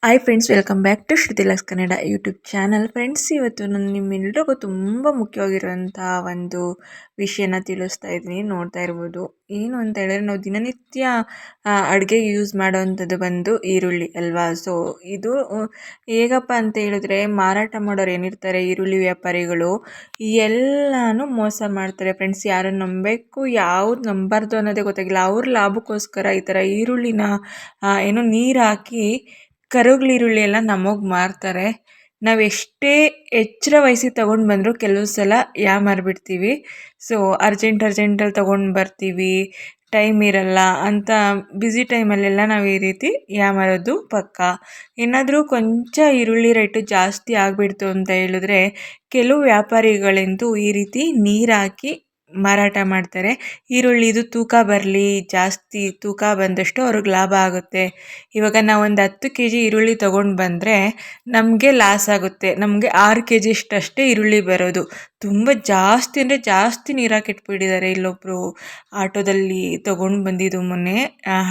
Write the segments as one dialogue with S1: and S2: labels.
S1: Hi friends, welcome back to Shrutilux Kannada YouTube channel. Friends, ಇವತ್ತು ನಾನು ನಿಮ್ಮೆಲ್ಲರಿಗೂ ತುಂಬ ಮುಖ್ಯವಾಗಿರುವಂಥ ಒಂದು ವಿಷಯನ ತಿಳಿಸ್ತಾ ಇದ್ದೀನಿ. ನೋಡ್ತಾ ಇರ್ಬೋದು, ಏನು ಅಂತ ಹೇಳಿದ್ರೆ ನಾವು ದಿನನಿತ್ಯ ಅಡುಗೆಗೆ ಯೂಸ್ ಮಾಡೋವಂಥದ್ದು ಬಂದು ಈರುಳ್ಳಿ ಅಲ್ವಾ. ಸೊ ಇದು ಹೇಗಪ್ಪ ಅಂತ ಹೇಳಿದ್ರೆ, ಮಾರಾಟ ಮಾಡೋರು ಏನಿರ್ತಾರೆ ಈರುಳ್ಳಿ ವ್ಯಾಪಾರಿಗಳು ಎಲ್ಲನೂ ಮೋಸ ಮಾಡ್ತಾರೆ ಫ್ರೆಂಡ್ಸ್. ಯಾರನ್ನು ನಂಬಬೇಕು ಯಾವ್ದು ನಂಬಾರ್ದು ಅನ್ನೋದೇ ಗೊತ್ತಾಗಿಲ್ಲ. ಅವ್ರ ಲಾಭಕ್ಕೋಸ್ಕರ ಈ ಥರ ಈರುಳ್ಳಿನ ಏನೋ ನೀರು ಹಾಕಿ ಕರುಗ್ಲಿರುಳ್ಳಿ ಎಲ್ಲ ನಮಗೆ ಮಾರ್ತಾರೆ. ನಾವು ಎಷ್ಟೇ ಎಚ್ಚರ ವಹಿಸಿ ತೊಗೊಂಡು ಬಂದರೂ ಕೆಲವು ಸಲ ಮಾರಿಬಿಡ್ತೀವಿ. ಸೊ ಅರ್ಜೆಂಟಲ್ಲಿ ತೊಗೊಂಡು ಬರ್ತೀವಿ, ಟೈಮ್ ಇರಲ್ಲ ಅಂತ ಬ್ಯುಸಿ ಟೈಮಲ್ಲೆಲ್ಲ ನಾವು ಈ ರೀತಿ ಮಾರೋದು ಪಕ್ಕ. ಏನಾದರೂ ಕೊಂಚ ಈರುಳ್ಳಿ ರೇಟು ಜಾಸ್ತಿ ಆಗಿಬಿಡ್ತು ಅಂತ ಹೇಳಿದ್ರೆ ಕೆಲವು ವ್ಯಾಪಾರಿಗಳಂತೂ ಈ ರೀತಿ ನೀರು ಹಾಕಿ ಮಾರಾಟ ಮಾಡ್ತಾರೆ. ಈರುಳ್ಳಿದು ತೂಕ ಬರಲಿ, ಜಾಸ್ತಿ ತೂಕ ಬಂದಷ್ಟು ಅವ್ರಿಗೆ ಲಾಭ ಆಗುತ್ತೆ. ಇವಾಗ ನಾವು ಒಂದು 10 kg ಈರುಳ್ಳಿ ತೊಗೊಂಡು ಬಂದರೆ ನಮಗೆ ಲಾಸ್ ಆಗುತ್ತೆ. ನಮಗೆ 6 kg ಅಷ್ಟೇ ಈರುಳ್ಳಿ ಬರೋದು. ತುಂಬ ಜಾಸ್ತಿ ಅಂದರೆ ಜಾಸ್ತಿ ನೀರು ಹಾಕಿಟ್ಬಿಟ್ಟಿದ್ದಾರೆ. ಇಲ್ಲೊಬ್ಬರು ಆಟೋದಲ್ಲಿ ತೊಗೊಂಡು ಬಂದಿದ್ದು ಮೊನ್ನೆ,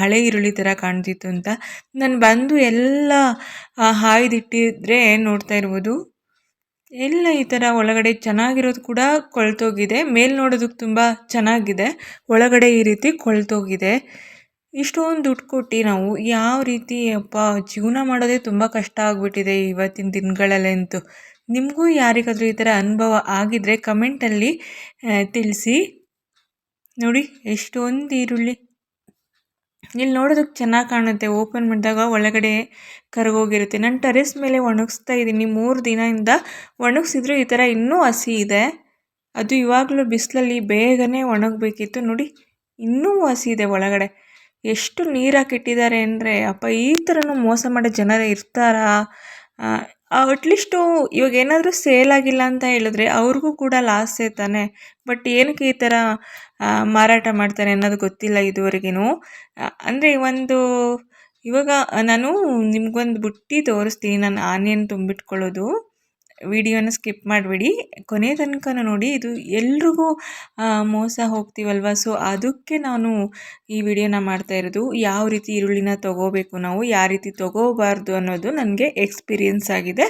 S1: ಹಳೆ ಈರುಳ್ಳಿ ಥರ ಕಾಣ್ತಿತ್ತು ಅಂತ. ನಾನು ಬಂದು ಎಲ್ಲ ಹಾಯ್ದಿಟ್ಟಿದ್ರೆ ನೋಡ್ತಾ ಇರ್ಬೋದು, ಎಲ್ಲ ಈ ಥರ ಒಳಗಡೆ ಚೆನ್ನಾಗಿರೋದು ಕೂಡ ಕೊಳ್ತೋಗಿದೆ. ಮೇಲೆ ನೋಡೋದಕ್ಕೆ ತುಂಬ ಚೆನ್ನಾಗಿದೆ, ಒಳಗಡೆ ಈ ರೀತಿ ಕೊಳ್ತೋಗಿದೆ. ಇಷ್ಟೊಂದು ದುಡ್ಡು ಕೊಟ್ಟು ನಾವು ಯಾವ ರೀತಿ ಜೀವನ ಮಾಡೋದೇ ತುಂಬ ಕಷ್ಟ ಆಗಿಬಿಟ್ಟಿದೆ ಇವತ್ತಿನ ದಿನಗಳಲ್ಲಂತೂ. ನಿಮಗೂ ಯಾರಿಗಾದರೂ ಈ ಥರ ಅನುಭವ ಆಗಿದ್ದರೆ ಕಮೆಂಟಲ್ಲಿ ತಿಳಿಸಿ. ನೋಡಿ ಎಷ್ಟೊಂದು ಈರುಳ್ಳಿ ಇಲ್ಲಿ ನೋಡೋದಕ್ಕೆ ಚೆನ್ನಾಗಿ ಕಾಣುತ್ತೆ, ಓಪನ್ ಮಾಡಿದಾಗ ಒಳಗಡೆ ಕರಗೋಗಿರುತ್ತೆ. ನಾನು ಟೆರೆಸ್ ಮೇಲೆ ಒಣಗಿಸ್ತಾ ಇದ್ದೀನಿ 3 ದಿನದಿಂದ. ಒಣಗಿಸಿದ್ರು ಈ ಥರ ಇನ್ನೂ ಹಸಿ ಇದೆ. ಅದು ಇವಾಗಲೂ ಬಿಸಿಲಲ್ಲಿ ಬೇಗನೆ ಒಣಗಬೇಕಿತ್ತು. ನೋಡಿ ಇನ್ನೂ ಹಸಿ ಇದೆ ಒಳಗಡೆ. ಎಷ್ಟು ನೀರು ಹಾಕಿಟ್ಟಿದ್ದಾರೆ ಅಂದರೆ ಈ ಥರನೂ ಮೋಸ ಮಾಡೋ ಜನರೇ ಇರ್ತಾರಾ? ಅಟ್ಲೀಸ್ಟು ಇವಾಗ ಏನಾದರೂ ಸೇಲ್ ಆಗಿಲ್ಲ ಅಂತ ಹೇಳಿದ್ರೆ ಅವ್ರಿಗೂ ಕೂಡ ಲಾಸೇ ತಾನೆ. ಬಟ್ ಏನಕ್ಕೆ ಈ ಥರ ಮಾರಾಟ ಮಾಡ್ತಾರೆ ಅನ್ನೋದು ಗೊತ್ತಿಲ್ಲ ಇದುವರೆಗೂ. ಅಂದರೆ ಇವಾಗ ನಾನು ನಿಮ್ಗೊಂದು ಬುಟ್ಟಿ ತೋರಿಸ್ತೀನಿ, ನಾನು ಆನಿಯನ್ ತುಂಬಿಟ್ಕೊಳ್ಳೋದು. ವಿಡಿಯೋನ ಸ್ಕಿಪ್ ಮಾಡಿಬಿಡಿ, ಕೊನೆ ತನಕ ನೋಡಿ. ಇದು ಎಲ್ರಿಗೂ ಮೋಸ ಹೋಗ್ತೀವಲ್ವ, ಸೊ ಅದಕ್ಕೆ ನಾನು ಈ ವಿಡಿಯೋನ ಮಾಡ್ತಾ ಇರೋದು. ಯಾವ ರೀತಿ ಈರುಳ್ಳಿನ ತೊಗೋಬೇಕು, ನಾವು ಯಾವ ರೀತಿ ತೊಗೋಬಾರ್ದು ಅನ್ನೋದು ನನಗೆ ಎಕ್ಸ್ಪೀರಿಯೆನ್ಸ್ ಆಗಿದೆ.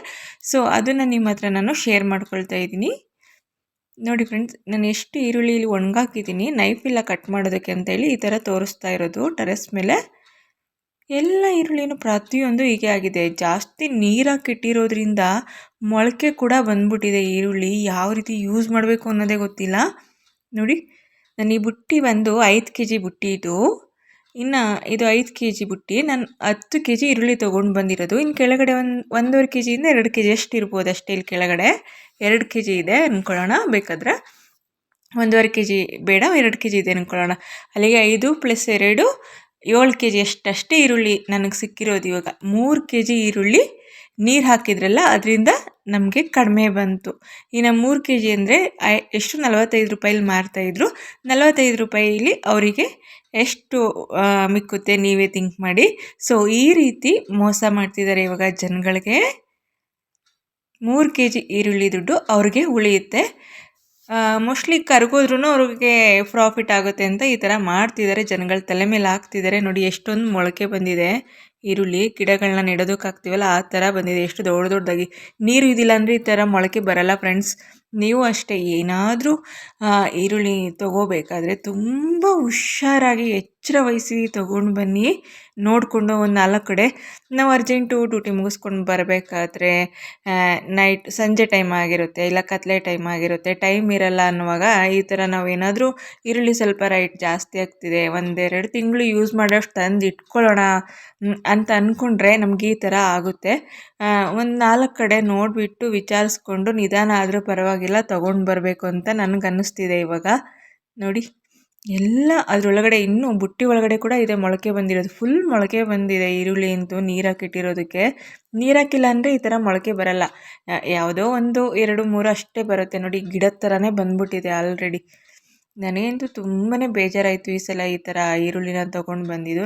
S1: ಸೊ ಅದನ್ನು ನಿಮ್ಮ ಹತ್ರ ನಾನು ಶೇರ್ ಮಾಡ್ಕೊಳ್ತಾ ಇದ್ದೀನಿ. ನೋಡಿ ಫ್ರೆಂಡ್ಸ್, ನಾನು ಎಷ್ಟು ಈರುಳ್ಳಿ ಒಣಗಾಕಿದ್ದೀನಿ ನೈಫಿಲ್ಲ ಕಟ್ ಮಾಡೋದಕ್ಕೆ ಅಂತೇಳಿ ಈ ಥರ ತೋರಿಸ್ತಾ ಇರೋದು. ಟೆರೆಸ್ ಮೇಲೆ ಎಲ್ಲ ಈರುಳ್ಳಿನೂ ಪ್ರತಿಯೊಂದು ಹೀಗೆ ಆಗಿದೆ. ಜಾಸ್ತಿ ನೀರಾಕಿಟ್ಟಿರೋದ್ರಿಂದ ಮೊಳಕೆ ಕೂಡ ಬಂದ್ಬಿಟ್ಟಿದೆ ಈರುಳ್ಳಿ. ಯಾವ ರೀತಿ ಯೂಸ್ ಮಾಡಬೇಕು ಅನ್ನೋದೇ ಗೊತ್ತಿಲ್ಲ. ನೋಡಿ, ನಾನು ಈ ಬುಟ್ಟಿ ಬಂದು 5 kg ಬುಟ್ಟಿ ಇದು. ಇನ್ನು ಇದು 5 kg ಬುಟ್ಟಿ. ನಾನು 10 kg ಈರುಳ್ಳಿ ತೊಗೊಂಡು ಬಂದಿರೋದು. ಇನ್ನು ಕೆಳಗಡೆ 1.5 kgಯಿಂದ 2 kg ಅಷ್ಟು ಇರ್ಬೋದು ಅಷ್ಟೇ. ಇಲ್ಲಿ ಕೆಳಗಡೆ 2 kg ಇದೆ ಅಂದ್ಕೊಳ್ಳೋಣ, ಬೇಕಾದರೆ 1.5 kg ಬೇಡ, 2 kg ಇದೆ ಅಂದ್ಕೊಳ್ಳೋಣ. ಅಲ್ಲಿಗೆ 5 + 2 7 kg ಅಷ್ಟೇ ಈರುಳ್ಳಿ ನನಗೆ ಸಿಕ್ಕಿರೋದು. ಇವಾಗ 3 kg ಈರುಳ್ಳಿ ನೀರು ಹಾಕಿದ್ರಲ್ಲ ಅದರಿಂದ ನಮಗೆ ಕಡಿಮೆ ಬಂತು. ಇನ್ನು 3 kg ಅಂದರೆ ಎಷ್ಟು 45 ರೂಪಾಯಿಲಿ ಮಾರ್ತಾಯಿದ್ರು. 45 ರೂಪಾಯಿಲಿ ಅವರಿಗೆ ಎಷ್ಟು ಮಿಕ್ಕುತ್ತೆ ನೀವೇ ಥಿಂಕ್ ಮಾಡಿ. ಸೊ ಈ ರೀತಿ ಮೋಸ ಮಾಡ್ತಿದ್ದಾರೆ ಇವಾಗ ಜನಗಳಿಗೆ. 3 kg ಈರುಳ್ಳಿ ದುಡ್ಡು ಅವ್ರಿಗೆ ಉಳಿಯುತ್ತೆ. ಮೋಸ್ಟ್ಲಿ ಕರ್ಗೋದ್ರೂ ಅವ್ರಿಗೆ ಪ್ರಾಫಿಟ್ ಆಗುತ್ತೆ ಅಂತ ಈ ಥರ ಮಾಡ್ತಿದ್ದಾರೆ. ಜನಗಳ ತಲೆ ಮೇಲೆ ಹಾಕ್ತಿದ್ದಾರೆ. ನೋಡಿ ಎಷ್ಟೊಂದು ಮೊಳಕೆ ಬಂದಿದೆ ಈರುಳ್ಳಿ. ಗಿಡಗಳನ್ನ ನೆಡೋದಕ್ಕೆ ಹಾಕ್ತೀವಲ್ಲ ಆ ಥರ ಬಂದಿದೆ, ಎಷ್ಟು ದೊಡ್ಡದಾಗಿ. ನೀರು ಇದಿಲ್ಲ ಅಂದರೆ ಈ ಥರ ಮೊಳಕೆ ಬರಲ್ಲ ಫ್ರೆಂಡ್ಸ್. ನೀವು ಅಷ್ಟೇ ಏನಾದರೂ ಈರುಳ್ಳಿ ತೊಗೋಬೇಕಾದ್ರೆ ತುಂಬ ಹುಷಾರಾಗಿ ಎಚ್ಚರ ವಹಿಸಿ ತೊಗೊಂಡು ಬನ್ನಿ. ನೋಡಿಕೊಂಡು ಒಂದು 4 ಕಡೆ. ನಾವು ಅರ್ಜೆಂಟು ಡ್ಯೂಟಿ ಮುಗಿಸ್ಕೊಂಡು ಬರಬೇಕಾದ್ರೆ ಸಂಜೆ ಟೈಮ್ ಆಗಿರುತ್ತೆ, ಇಲ್ಲ ಕತ್ಲೆ ಟೈಮ್ ಆಗಿರುತ್ತೆ, ಟೈಮ್ ಇರಲ್ಲ ಅನ್ನುವಾಗ ಈ ಥರ ನಾವೇನಾದರೂ ಈರುಳ್ಳಿ ಸ್ವಲ್ಪ ರೇಟ್ ಜಾಸ್ತಿ ಆಗ್ತಿದೆ, 1-2 ತಿಂಗಳು ಯೂಸ್ ಮಾಡೋಷ್ಟು ತಂದು ಇಟ್ಕೊಳ್ಳೋಣ ಅಂತ ಅಂದ್ಕೊಂಡ್ರೆ ನಮಗೆ ಈ ಥರ ಆಗುತ್ತೆ. ಒಂದು 4 ಕಡೆ ನೋಡಿಬಿಟ್ಟು ವಿಚಾರಿಸ್ಕೊಂಡು ನಿಧಾನ ಆದರೂ ಪರವಾಗಿಲ್ಲ ತೊಗೊಂಡು ಬರಬೇಕು ಅಂತ ನನಗನ್ನಿಸ್ತಿದೆ ಇವಾಗ. ನೋಡಿ ಎಲ್ಲ ಅದರೊಳಗಡೆ ಇನ್ನೂ ಬುಟ್ಟಿ ಒಳಗಡೆ ಕೂಡ ಇದೆ ಮೊಳಕೆ ಬಂದಿರೋದು. ಫುಲ್ ಮೊಳಕೆ ಬಂದಿದೆ ಈರುಳ್ಳಿ ಅಂತೂ, ನೀರು ಹಾಕಿಟ್ಟಿರೋದಕ್ಕೆ. ನೀರು ಹಾಕಿಲ್ಲ ಅಂದರೆ ಈ ಥರ ಮೊಳಕೆ ಬರಲ್ಲ. ಯಾವುದೋ 1, 2, 3 ಅಷ್ಟೇ ಬರುತ್ತೆ. ನೋಡಿ ಗಿಡದ ಥರನೇ ಬಂದ್ಬಿಟ್ಟಿದೆ ಆಲ್ರೆಡಿ. ನನಗಂತೂ ತುಂಬಾ ಬೇಜಾರಾಯಿತು ಈ ಸಲ ಈ ಥರ ಈರುಳ್ಳಿನ ತೊಗೊಂಡು ಬಂದಿದ್ದು.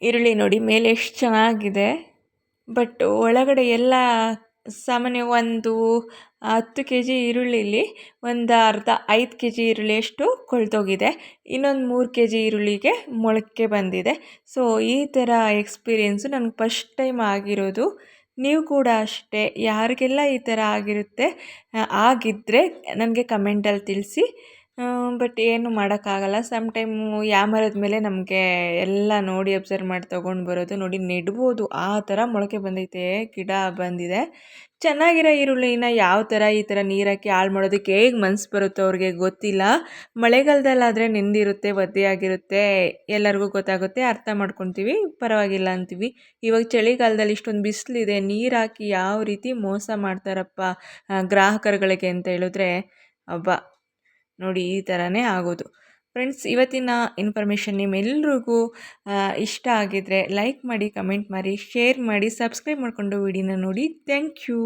S1: ಈರುಳ್ಳಿ ನೋಡಿ ಮೇಲೆ ಎಷ್ಟು ಚೆನ್ನಾಗಿದೆ, ಬಟ್ ಒಳಗಡೆ ಎಲ್ಲ ಸಾಮಾನ್ಯ ಒಂದು 10 ಕೆ ಜಿ ಈರುಳ್ಳಿಲಿ ಒಂದು ಅರ್ಧ 5 ಕೆ ಜಿ ಈರುಳ್ಳಿಯಷ್ಟು ಕೊಳ್ತೋಗಿದೆ. ಇನ್ನೊಂದು 3 ಕೆ ಜಿ ಈರುಳ್ಳಿಗೆ ಮೊಳಕೆ ಬಂದಿದೆ. ಸೊ ಈ ಥರ ಎಕ್ಸ್ಪೀರಿಯೆನ್ಸು ನನಗೆ ಫಸ್ಟ್ ಟೈಮ್ ಆಗಿರೋದು. ನೀವು ಕೂಡ ಅಷ್ಟೇ ಯಾರಿಗೆಲ್ಲ ಈ ಥರ ಆಗಿರುತ್ತೆ ಆಗಿದ್ದರೆ ನನಗೆ ಕಮೆಂಟಲ್ಲಿ ತಿಳಿಸಿ. ಬಟ್ ಏನು ಮಾಡೋಕ್ಕಾಗಲ್ಲ. ಸಮ್ ಟೈಮು ಯಾಮರದ ಮೇಲೆ ನಮಗೆ ಎಲ್ಲ ನೋಡಿ ಅಬ್ಸರ್ವ್ ಮಾಡಿ ತೊಗೊಂಡು ಬರೋದು. ನೋಡಿ ನೆಡ್ಬೋದು, ಆ ಥರ ಮೊಳಕೆ ಬಂದೈತೆ, ಗಿಡ ಬಂದಿದೆ. ಚೆನ್ನಾಗಿರೋ ಈರುಳ್ಳಿನ ಯಾವ ಥರ ಈ ಥರ ನೀರಾಕಿ ಹಾಳು ಮಾಡೋದಕ್ಕೆ ಹೇಗೆ ಮನ್ಸು ಬರುತ್ತೋ ಅವ್ರಿಗೆ ಗೊತ್ತಿಲ್ಲ. ಮಳೆಗಾಲದಲ್ಲಾದರೆ ನೆಂದಿರುತ್ತೆ, ಒದ್ದೆಯಾಗಿರುತ್ತೆ, ಎಲ್ಲರಿಗೂ ಗೊತ್ತಾಗುತ್ತೆ, ಅರ್ಥ ಮಾಡ್ಕೊತೀವಿ, ಪರವಾಗಿಲ್ಲ ಅಂತೀವಿ. ಇವಾಗ ಚಳಿಗಾಲದಲ್ಲಿ ಇಷ್ಟೊಂದು ಬಿಸಿಲಿದೆ, ನೀರು ಹಾಕಿ ಯಾವ ರೀತಿ ಮೋಸ ಮಾಡ್ತಾರಪ್ಪ ಗ್ರಾಹಕರುಗಳಿಗೆ ಅಂತ ಹೇಳಿದ್ರೆ ಅಬ್ಬಾ ನೋಡಿ ಈ ಥರನೇ ಆಗೋದು. ಫ್ರೆಂಡ್ಸ್, ಇವತ್ತಿನ ಇನ್ಫಾರ್ಮೇಷನ್ ನಿಮ್ಮೆಲ್ರಿಗೂ ಇಷ್ಟ ಆಗಿದ್ದರೆ ಲೈಕ್ ಮಾಡಿ, ಕಮೆಂಟ್ ಮಾಡಿ, ಶೇರ್ ಮಾಡಿ, ಸಬ್ಸ್ಕ್ರೈಬ್ ಮಾಡಿಕೊಂಡು ವಿಡಿಯೋನ ನೋಡಿ. Thank you.